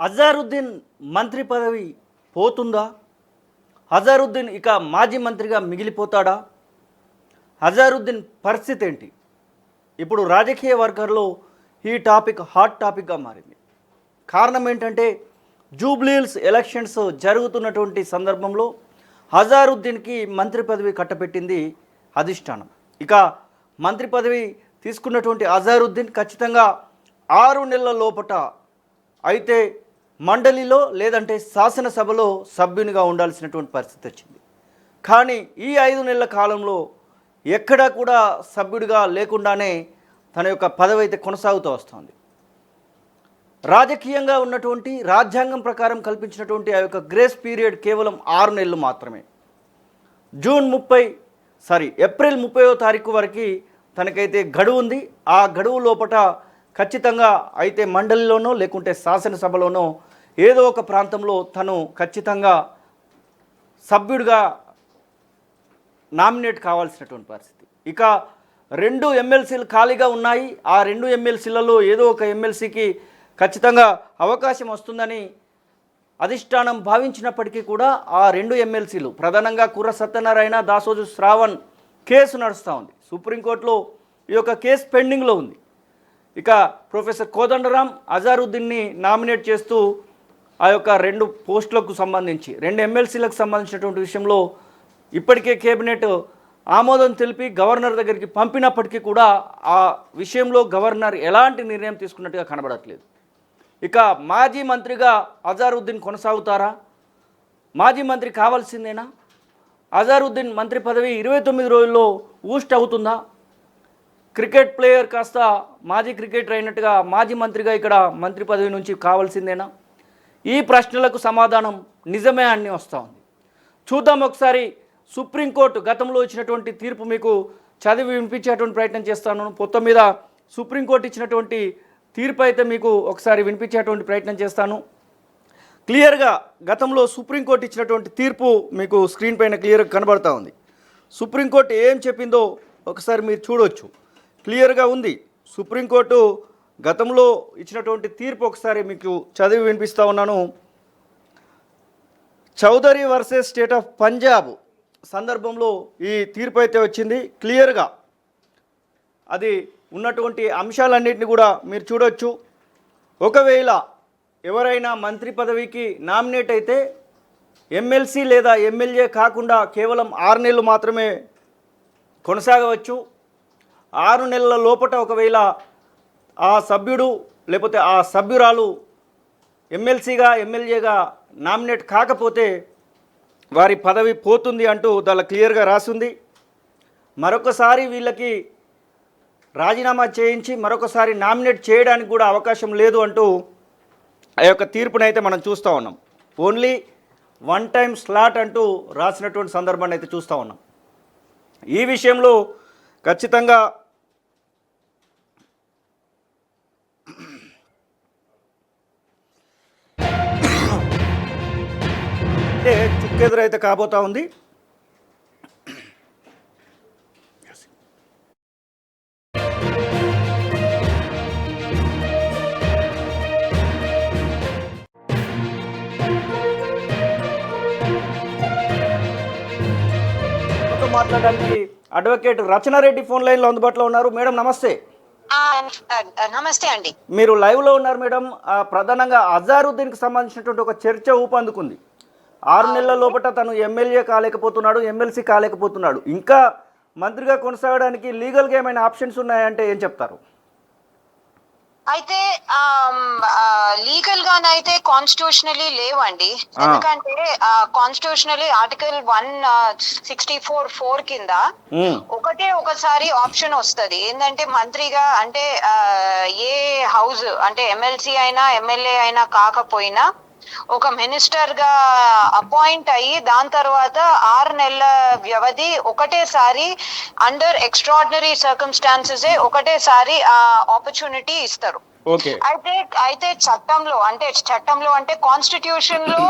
అజారుద్దీన్ మంత్రి పదవి పోతుందా? అజారుద్దీన్ ఇక మాజీ మంత్రిగా మిగిలిపోతాడా? అజారుద్దీన్ పరిస్థితి ఏంటి? ఇప్పుడు రాజకీయ వర్గాల్లో ఈ టాపిక్ హాట్ టాపిక్గా మారింది. కారణం ఏంటంటే జూబ్లీహిల్స్ ఎలక్షన్స్ జరుగుతున్నటువంటి సందర్భంలో అజారుద్దీన్కి మంత్రి పదవి కట్టబెట్టింది అధిష్టానం. ఇక మంత్రి పదవి తీసుకున్నటువంటి అజారుద్దీన్ ఖచ్చితంగా 6 నెలల లోపట అయితే మండలిలో లేదంటే శాసనసభలో సభ్యునిగా ఉండాల్సినటువంటి పరిస్థితి వచ్చింది. కానీ ఈ 5 నెలల కాలంలో ఎక్కడా కూడా సభ్యుడిగా లేకుండానే తన యొక్క పదవి అయితే కొనసాగుతూ వస్తుంది. రాజకీయంగా ఉన్నటువంటి రాజ్యాంగం ప్రకారం కల్పించినటువంటి ఆ యొక్క గ్రేస్ పీరియడ్ కేవలం 6 నెలలు మాత్రమే. ఏప్రిల్ 30వ తారీఖు వరకు తనకైతే గడువు ఉంది. ఆ గడువు లోపట ఖచ్చితంగా అయితే మండలిలోనో లేకుంటే శాసనసభలోనో ఏదో ఒక ప్రాంతంలో తను ఖచ్చితంగా సభ్యుడిగా నామినేట్ కావాల్సినటువంటి పరిస్థితి. ఇక 2 ఎమ్మెల్సీలు ఖాళీగా ఉన్నాయి. ఆ 2 ఎమ్మెల్సీలలో ఏదో ఒక ఎమ్మెల్సీకి ఖచ్చితంగా అవకాశం వస్తుందని అధిష్టానం భావించినప్పటికీ కూడా ఆ 2 ఎమ్మెల్సీలు ప్రధానంగా కుర్ర సత్యనారాయణ, దాసోజు శ్రావణ్ కేసు నడుస్తూ ఉంది. సుప్రీంకోర్టులో ఈ యొక్క కేసు పెండింగ్లో ఉంది. ఇక ప్రొఫెసర్ కోదండరాం అజారుద్దీన్ని నామినేట్ చేస్తూ ఆ యొక్క 2 పోస్టులకు సంబంధించి 2 ఎమ్మెల్సీలకు సంబంధించినటువంటి విషయంలో ఇప్పటికే కేబినెట్ ఆమోదం తెలిపి గవర్నర్ దగ్గరికి పంపినప్పటికీ కూడా ఆ విషయంలో గవర్నర్ ఎలాంటి నిర్ణయం తీసుకున్నట్టుగా కనబడట్లేదు. ఇక మాజీ మంత్రిగా అజారుద్దీన్ కొనసాగుతారా? మాజీ మంత్రి కావాల్సిందేనా? అజారుద్దీన్ మంత్రి పదవి 29 రోజుల్లో ఊస్ట్ అవుతుందా? క్రికెట్ ప్లేయర్ కాస్త మాజీ క్రికెటర్ అయినట్టుగా మాజీ మంత్రిగా ఇక్కడ మంత్రి పదవి నుంచి కావాల్సిందేనా? ఈ ప్రశ్నలకు సమాధానం నిజమే అని వస్తూ ఉంది. చూద్దాం ఒకసారి. సుప్రీంకోర్టు గతంలో ఇచ్చినటువంటి తీర్పు మీకు చదివి వినిపించేటువంటి ప్రయత్నం చేస్తాను. మొత్తం మీద సుప్రీంకోర్టు ఇచ్చినటువంటి తీర్పు అయితే మీకు ఒకసారి వినిపించేటువంటి ప్రయత్నం చేస్తాను. క్లియర్గా గతంలో సుప్రీంకోర్టు ఇచ్చినటువంటి తీర్పు మీకు స్క్రీన్ పైన క్లియర్గా కనబడతా ఉంది. సుప్రీంకోర్టు ఏం చెప్పిందో ఒకసారి మీరు చూడవచ్చు. క్లియర్గా ఉంది. సుప్రీంకోర్టు గతంలో ఇచ్చినటువంటి తీర్పు ఒకసారి మీకు చదివి వినిపిస్తూ ఉన్నాను. Chaudhary versus state of Punjab సందర్భంలో ఈ తీర్పు అయితే వచ్చింది. క్లియర్గా అది ఉన్నటువంటి అంశాలన్నింటినీ కూడా మీరు చూడవచ్చు. ఒకవేళ ఎవరైనా మంత్రి పదవికి నామినేట్ అయితే ఎమ్మెల్సీ లేదా ఎమ్మెల్యే కాకుండా కేవలం 6 నెలలు మాత్రమే కొనసాగవచ్చు. 6 నెలల లోపట ఒకవేళ ఆ సభ్యుడు లేకపోతే ఆ సభ్యురాలు ఎమ్మెల్సీగా ఎమ్మెల్యేగా నామినేట్ కాకపోతే వారి పదవి పోతుంది అంటూ దానిలో క్లియర్గా రాసింది. మరొకసారి వీళ్ళకి రాజీనామా చేయించి మరొకసారి నామినేట్ చేయడానికి కూడా అవకాశం లేదు అంటూ ఆ యొక్క తీర్పునైతే మనం చూస్తూ ఉన్నాం. ఓన్లీ 1 టైం స్లాట్ అంటూ రాసినటువంటి సందర్భాన్ని అయితే చూస్తూ ఉన్నాం. ఈ విషయంలో ఖచ్చితంగా అంటే చుక్కెదురైతే కాబోతా ఉంది. మాట్లాడడానికి అడ్వకేట్ రచనారెడ్డి ఫోన్ లైన్లో అందుబాటులో ఉన్నారు. మేడం నమస్తే. నమస్తే అండి. మీరు లైవ్లో ఉన్నారు మేడం. ప్రధానంగా అజారుద్దీన్కి సంబంధించినటువంటి ఒక చర్చ ఊపందుకుంది. 6 నెలల లోపల తను ఎమ్మెల్యే కాలేకపోతున్నాడు, ఎమ్మెల్సీ కాలేకపోతున్నాడు. ఇంకా మంత్రిగా కొనసాగడానికి లీగల్గా ఏమైనా ఆప్షన్స్ ఉన్నాయంటే ఏం చెప్తారు? అయితే లీగల్ గానైతే కాన్స్టిట్యూషనలీ లేవండి. ఎందుకంటే కాన్స్టిట్యూషనలీ ఆర్టికల్ 164(4) కింద ఒకసారి ఆప్షన్ వస్తుంది. ఏంటంటే మంత్రిగా అంటే ఏ హౌస్ అంటే ఎమ్మెల్సీ అయినా ఎమ్మెల్యే అయినా కాకపోయినా ఒక మినిస్టర్ గా అపాయింట్ అయ్యి దాని తర్వాత 6 నెలల వ్యవధి ఒకటేసారి అండర్ ఎక్స్ట్రాడినరీ సర్కమ్స్టాన్సెస్ ఒకటేసారి ఆ ఆపర్చునిటీ ఇస్తారు. ఓకే. అయితే చట్టంలో అంటే కాన్స్టిట్యూషన్ లో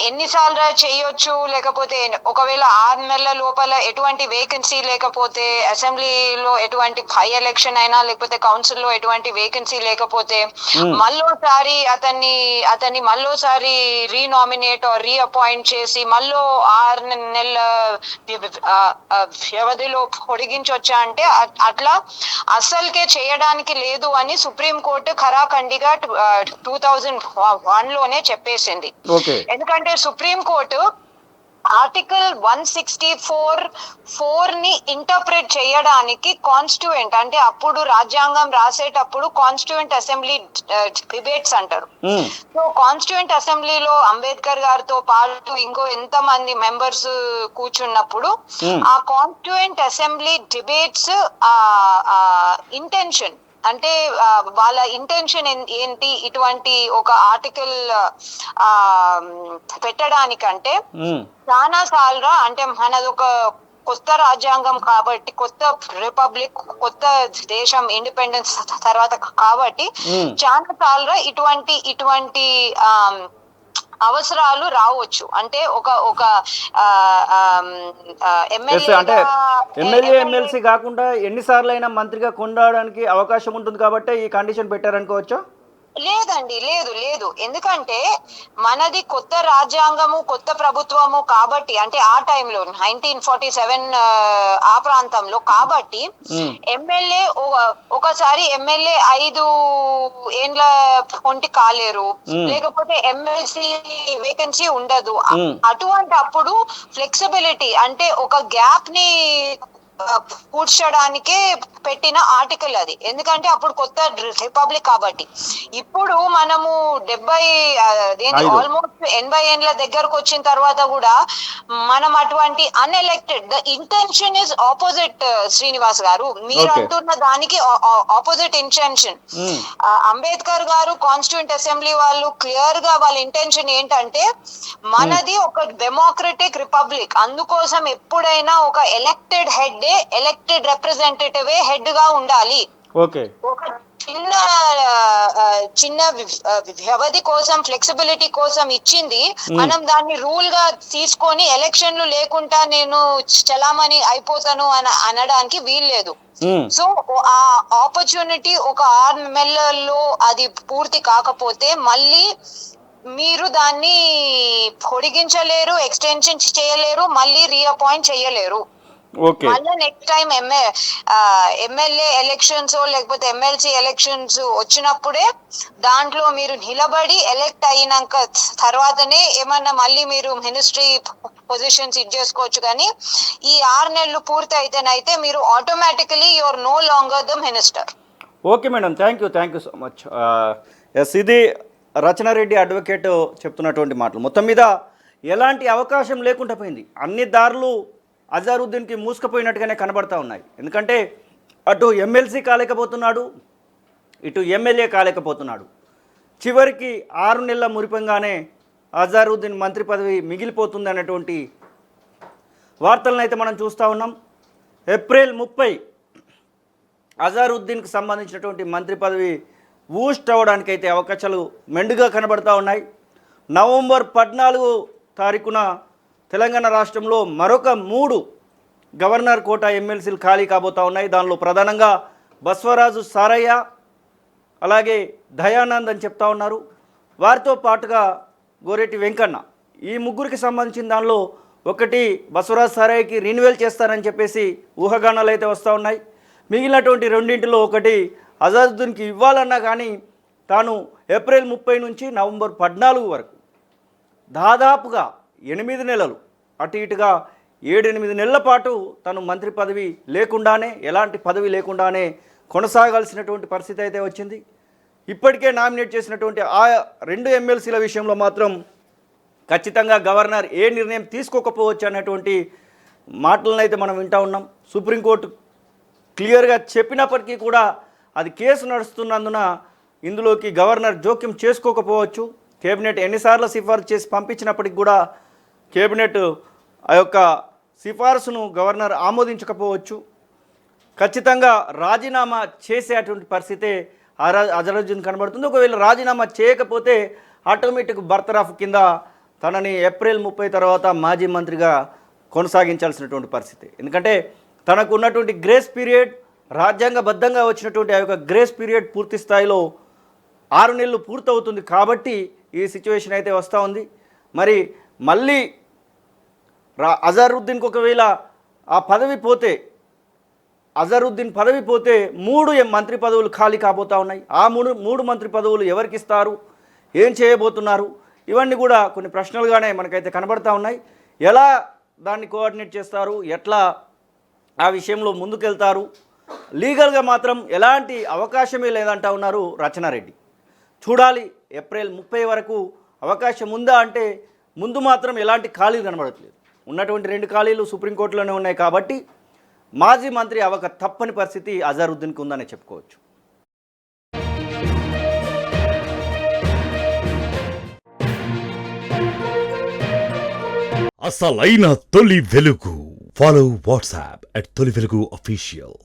ఎన్నిసార్లు చేయొచ్చు, లేకపోతే ఒకవేళ 6 నెలల లోపల ఎటువంటి వేకెన్సీ లేకపోతే, అసెంబ్లీలో ఎటువంటి బై ఎలక్షన్ అయినా లేకపోతే కౌన్సిల్లో ఎటువంటి వేకెన్సీ లేకపోతే మళ్ళోసారి అతన్ని మళ్ళోసారి రీనామినేట్ రీఅపాయింట్ చేసి మళ్ళీ 6 నెలల వ్యవధిలో పొడిగించొచ్చా అంటే అట్లా అస్సలకే చేయడానికి లేదు అని సుప్రీంకోర్టు ఖరాఖండిగా 2001 లోనే చెప్పేసింది. ఎందుకంటే సుప్రీంకోర్టు ఆర్టికల్ 164(4) ని ఇంటర్ప్రిట్ చేయడానికి కాన్స్టిట్యూయెంట్ అంటే అప్పుడు రాజ్యాంగం రాసేటప్పుడు కాన్స్టిట్యూయెంట్ అసెంబ్లీ డిబేట్స్ అంటారు. సో కాన్స్టిట్యూయెంట్ అసెంబ్లీలో అంబేద్కర్ గారితో పాటు ఇంకో ఎంతమంది మెంబర్స్ కూర్చున్నప్పుడు ఆ కాన్స్టిట్యూయెంట్ అసెంబ్లీ డిబేట్స్ ఇంటెన్షన్ అంటే వాళ్ళ ఇంటెన్షన్ ఏంటి ఇటువంటి ఒక ఆర్టికల్ పెట్టడానికంటే చాలా సార్లు అంటే మనది ఒక కొత్త రాజ్యాంగం కాబట్టి, కొత్త రిపబ్లిక్, కొత్త దేశం ఇండిపెండెన్స్ తర్వాత కాబట్టి చాలా సార్లు ఇటువంటి అవసరాలు రావచ్చు. అంటే ఒక ఎమ్మెల్యే ఎమ్మెల్సీ కాకుండా ఎన్నిసార్లు అయినా మంత్రిగా కొనడానికి అవకాశం ఉంటుంది కాబట్టి ఈ కండిషన్ పెట్టారనుకోవచ్చా? లేదండి, లేదు. ఎందుకంటే మనది కొత్త రాజ్యాంగము, కొత్త ప్రభుత్వము కాబట్టి, అంటే ఆ టైంలో 1947 ఆ ప్రాంతంలో కాబట్టి ఎమ్మెల్యే ఒకసారి ఎమ్మెల్యే 5 ఏండ్ల పొంటి కాలేరు, లేకపోతే ఎమ్మెల్సీ వేకెన్సీ ఉండదు. అటువంటి అప్పుడు ఫ్లెక్సిబిలిటీ అంటే ఒక గ్యాప్ ని కూర్చడానికే పెట్టిన ఆర్టికల్ అది. ఎందుకంటే అప్పుడు కొత్త రిపబ్లిక్ కాబట్టి. ఇప్పుడు మనము ఆల్మోస్ట్ 80 ఏండ్ల దగ్గరకు వచ్చిన తర్వాత కూడా మనం అటువంటి unelected, the intention is opposite. Srinivas గారు మీరు అంటున్న దానికి ఆపోజిట్ ఇంటెన్షన్. అంబేద్కర్ గారు కాన్స్టిట్యూయెంట్ అసెంబ్లీ వాళ్ళు క్లియర్ గా వాళ్ళ ఇంటెన్షన్ ఏంటంటే మనది ఒక డెమోక్రటిక్ రిపబ్లిక్, అందుకోసం ఎప్పుడైనా ఒక elected head, elected representative head గా ఉండాలి. ఒక చిన్న వ్యవధి కోసం, ఫ్లెక్సిబిలిటీ కోసం ఇచ్చింది. మనం దాన్ని రూల్ గా తీసుకొని ఎలక్షన్లు లేకుండా నేను చలామణి అయిపోతాను అని అనడానికి వీల్లేదు. సో ఆ ఆపర్చునిటీ ఒక 6 నెలల్లో అది పూర్తి కాకపోతే మళ్ళీ మీరు దాన్ని పొడిగించలేరు, ఎక్స్టెన్షన్ చేయలేరు, మళ్ళీ రీఅపాయింట్ చేయలేరు. మళ్ళీ నెక్స్ట్ టైం ఎమ్మెల్యే ఎలక్షన్స్ లేకపోతే ఎమ్మెల్సీ ఎలక్షన్స్ వచ్చినప్పుడే దాంట్లో మీరు నిలబడి ఎలెక్ట్ అయినాక తర్వాతనే ఏమన్నా మళ్ళీ మీరు మినిస్ట్రీ పొజిషన్స్ చేసుకోవచ్చు. కానీ ఈ 6 నెలలు పూర్తి అయితేనైతే మీరు automatically you are no longer the minister. Okay madam, thank you so much. ఇది రచనారెడ్డి అడ్వకేట్ చెప్తున్నటువంటి మాటలు. మొత్తం మీద ఎలాంటి అవకాశం లేకుండా పోయింది. అన్ని దారులు అజారుద్దీన్కి మూసుకుపోయినట్టుగానే కనబడతా ఉన్నాయి. ఎందుకంటే అటు ఎమ్మెల్సీ కాలేకపోతున్నాడు, ఇటు ఎమ్మెల్యే కాలేకపోతున్నాడు. చివరికి 6 నెలల మురిపంగానే అజారుద్దీన్ మంత్రి పదవి మిగిలిపోతుంది అన్నటువంటి వార్తలను అయితే మనం చూస్తూ ఉన్నాం. ఏప్రిల్ 30 అజారుద్దీన్కి సంబంధించినటువంటి మంత్రి పదవి ఊస్ట్ అవ్వడానికి అయితే అవకాశాలు మెండుగా కనబడతా ఉన్నాయి. నవంబర్ 14 తారీఖున తెలంగాణ రాష్ట్రంలో మరొక 3 గవర్నర్ కోటా ఎమ్మెల్సీలు ఖాళీ కాబోతూ ఉన్నాయి. దానిలో ప్రధానంగా బస్వరాజు సారయ్య, అలాగే దయానంద్ అని చెప్తా ఉన్నారు. వారితో పాటుగా గోరెట్టి వెంకన్న, ఈ ముగ్గురికి సంబంధించిన దానిలో ఒకటి బస్వరాజు సారయ్యకి రిన్యూవల్ చేస్తారని చెప్పేసి ఊహాగానాలు అయితే వస్తూ ఉన్నాయి. మిగిలినటువంటి రెండింటిలో ఒకటి అజారుద్దీన్కి ఇవ్వాలన్నా కానీ తాను ఏప్రిల్ 30 నుంచి నవంబర్ 14 వరకు దాదాపుగా 8 నెలలు, అటు ఇటుగా 7-8 నెలల పాటు తను మంత్రి పదవి లేకుండానే, ఎలాంటి పదవి లేకుండానే కొనసాగాల్సినటువంటి పరిస్థితి అయితే వచ్చింది. ఇప్పటికే నామినేట్ చేసినటువంటి ఆ 2 ఎమ్మెల్సీల విషయంలో మాత్రం ఖచ్చితంగా గవర్నర్ ఏ నిర్ణయం తీసుకోకపోవచ్చు అన్నటువంటి మాటలను అయితే మనం వింటూ ఉన్నాం. సుప్రీంకోర్టు క్లియర్గా చెప్పినప్పటికీ కూడా అది కేసు నడుస్తున్నందున ఇందులోకి గవర్నర్ జోక్యం చేసుకోకపోవచ్చు. కేబినెట్ ఎన్నిసార్లు సిఫార్సు చేసి పంపించినప్పటికి కూడా కేబినెట్ ఆ యొక్క సిఫార్సును గవర్నర్ ఆమోదించకపోవచ్చు. ఖచ్చితంగా రాజీనామా చేసేటువంటి పరిస్థితే అజరుద్దీన్ కనబడుతుంది. ఒకవేళ రాజీనామా చేయకపోతే ఆటోమేటిక్ బర్తరఫ్ కింద తనని ఏప్రిల్ 30 తర్వాత మాజీ మంత్రిగా కొనసాగించాల్సినటువంటి పరిస్థితి. ఎందుకంటే తనకు ఉన్నటువంటి గ్రేస్ పీరియడ్, రాజ్యాంగబద్ధంగా వచ్చినటువంటి ఆ యొక్క గ్రేస్ పీరియడ్ పూర్తి స్థాయిలో 6 నెలలు పూర్తవుతుంది. కాబట్టి ఈ సిచ్యువేషన్ అయితే వస్తూ ఉంది. మరి మళ్ళీ అజరుద్దీన్కి ఒకవేళ ఆ పదవి పోతే, అజరుద్దీన్ పదవి పోతే 3 మంత్రి పదవులు ఖాళీ కాబోతూ ఉన్నాయి. ఆ మూడు మంత్రి పదవులు ఎవరికి ఇస్తారు, ఏం చేయబోతున్నారు, ఇవన్నీ కూడా కొన్ని ప్రశ్నలుగానే మనకైతే కనబడతా ఉన్నాయి. ఎలా దాన్ని కోఆర్డినేట్ చేస్తారు, ఎట్లా ఆ విషయంలో ముందుకెళ్తారు, లీగల్గా మాత్రం ఎలాంటి అవకాశమే లేదంటా ఉన్నారు రచనారెడ్డి. చూడాలి ఏప్రిల్ 30 వరకు అవకాశం ఉందా అంటే ముందు మాత్రం ఎలాంటి ఖాళీలు కనబడట్లేదు. ఉన్నటువంటి 2 ఖాళీలు సుప్రీంకోర్టులోనే ఉన్నాయి. కాబట్టి మాజీ మంత్రి అవక తప్పని పరిస్థితి అజరుద్దీన్కి ఉందనే చెప్పుకోవచ్చు. అసలైన తొలి వెలుగు. ఫాలో వాట్సాప్ @తొలి వెలుగు official.